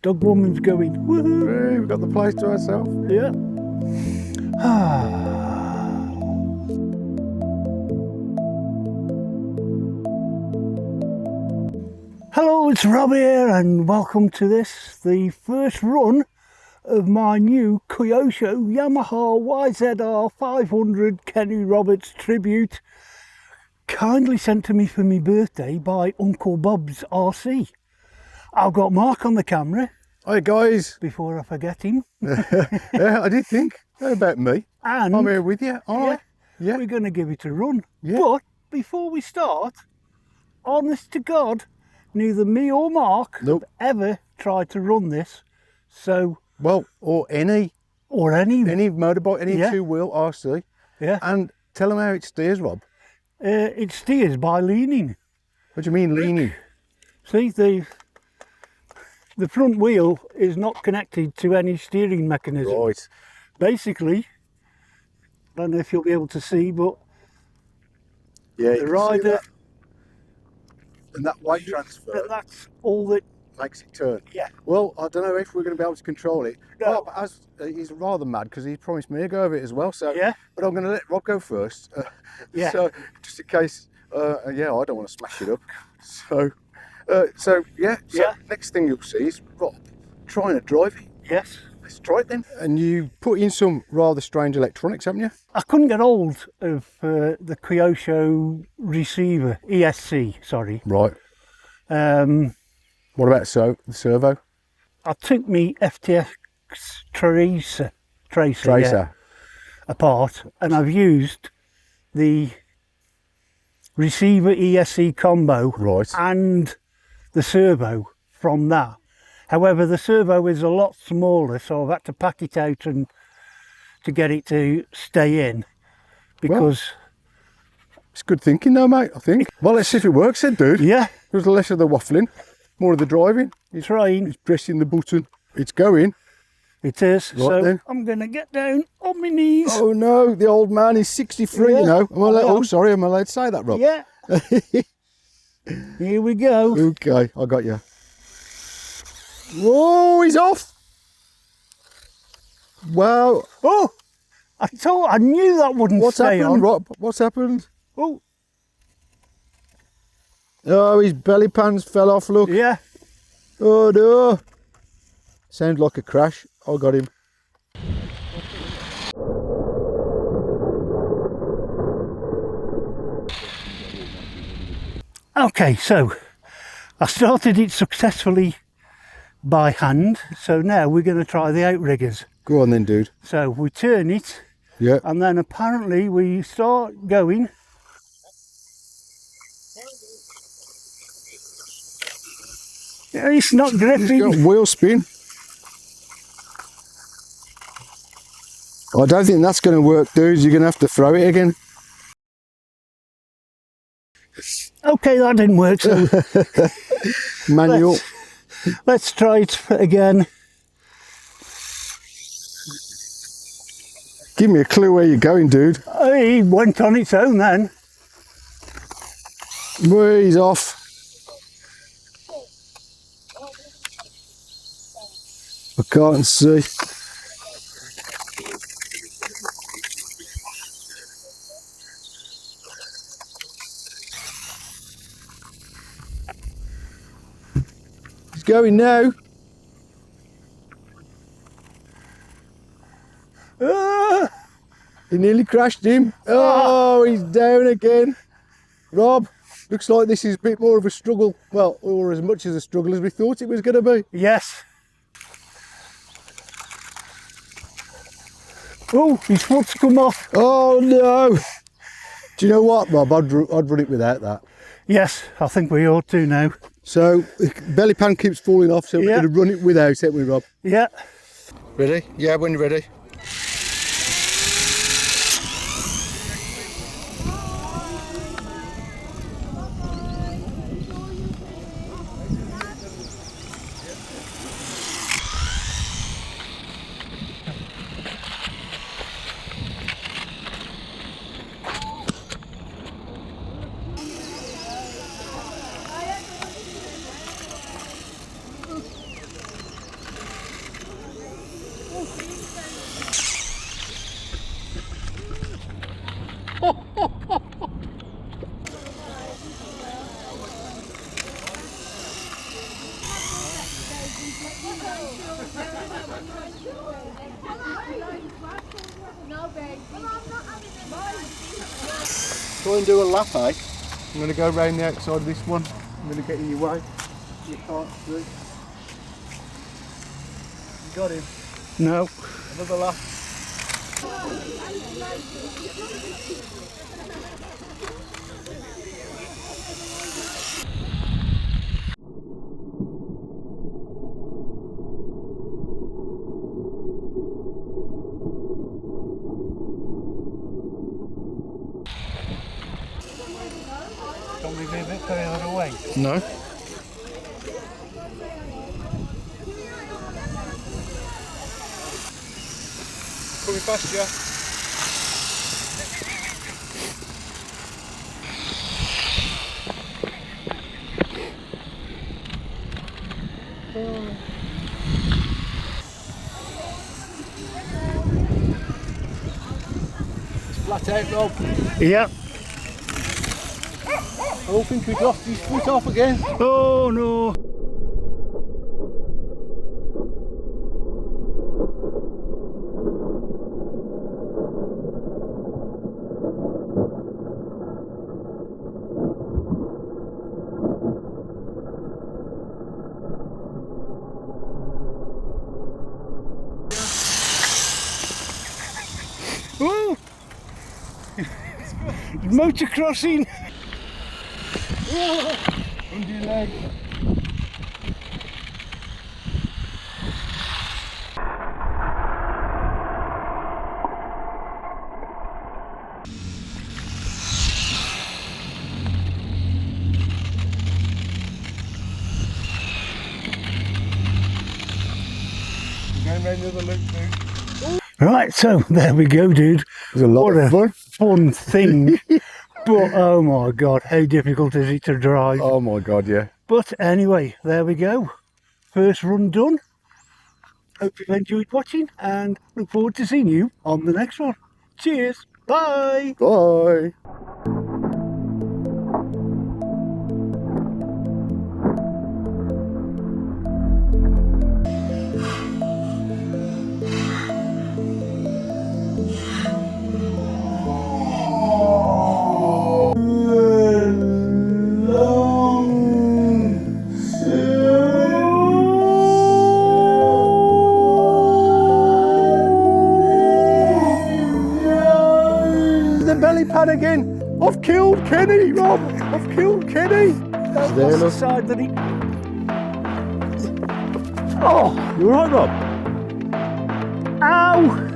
Dog woman's going. Woohoo! Hey, we've got the place to ourselves. Yeah. Hello, it's Rob here and welcome to this, the first run of my new Kyosho Yamaha YZR500 Kenny Roberts tribute, kindly sent to me for my birthday by Uncle Bob's RC. I've got Mark on the camera. Hi guys. Before I forget him. Yeah, I did think about me. And I'm here with you. Yeah. We're going to give it a run. Yeah. But before we start, honest to God, neither me or Mark have ever tried to run this. So, well, or any motorbike, any two-wheel RC. Yeah. And tell them how it steers, Rob. It steers by leaning. What do you mean leaning? See, the front wheel is not connected to any steering mechanism. Right. Basically, I don't know if you'll be able to see, but yeah, the rider, and that weight transfer, that's all that makes it turn. Yeah. Well, I don't know if we're going to be able to control it. No. Rob, he's rather mad because he promised me a go of it as well. So, yeah. But I'm going to let Rob go first. Yeah. So, just in case, I don't want to smash it up. So next thing you'll see is Rob trying to drive it. Yes. Let's try it then. And you put in some rather strange electronics, haven't you? I couldn't get hold of the Kyosho receiver, ESC, sorry. Right. What about the servo? I took me S.D.S. tracer apart, and I've used the receiver ESC combo and the servo from that. However, the servo is a lot smaller, so I've had to pack it out and to get it to stay in, because it's good thinking though, mate, I think. Well, let's see if it works then, dude. Yeah. There's less of the waffling, more of the driving. It's trying. It's pressing the button. It's going. It is. Right so then. I'm going to get down on my knees. Oh no, the old man is 63, you know. Am I allowed to say that, Rob? Yeah. Here we go. Okay, I got you. Whoa, he's off. Wow. Oh, I knew that wouldn't stay on. What's happened, Rob? What's happened? Oh, his belly pans fell off, look. Yeah. Oh no. Sounds like a crash. I got him. Okay, so I started it successfully by hand, so now we're going to try the outriggers. Go on then, dude. So we turn it, and then apparently we start going. It's not gripping. It's got wheel spin. I don't think that's going to work, dude. You're going to have to throw it again. Okay, that didn't work, so manual. Let's try it again. Give me a clue where you're going, dude. It went on its own then. Well, he's off. I can't see. He's going now. He nearly crashed him. Oh, he's down again. Rob, looks like this is a bit more of a struggle. Well, or as much as a struggle as we thought it was going to be. Yes. Oh, his foot's come off. Oh no. Do you know what, Rob? I'd run it without that. Yes, I think we ought to now. So, the belly pan keeps falling off, so we're going to run it without, haven't we, Rob? Yeah. Ready? Yeah, when you're ready. Try and do a lap, eh? I'm going to go round the outside of this one. I'm going to get in your way. You can't see. You got him. No. Another lap. Don't we be a bit further away? No. Coming past you. Flat out, Rob. Yep. I don't think we've lost his foot off again. Oh no. Oh! Motor crossing! Under your leg. Going round the other loop, dude. Right, so there we go, dude. It was a lot What of fun. fun thing. But oh my god, how difficult is it to drive? Oh my god, yeah. But anyway, there we go. First run done. Hope you've enjoyed watching and look forward to seeing you on the next one. Cheers. Bye. Bye. The belly pad again. I've killed Kenny, Rob. I've killed Kenny. That's the side that he... Oh, you alright, Rob? Ow!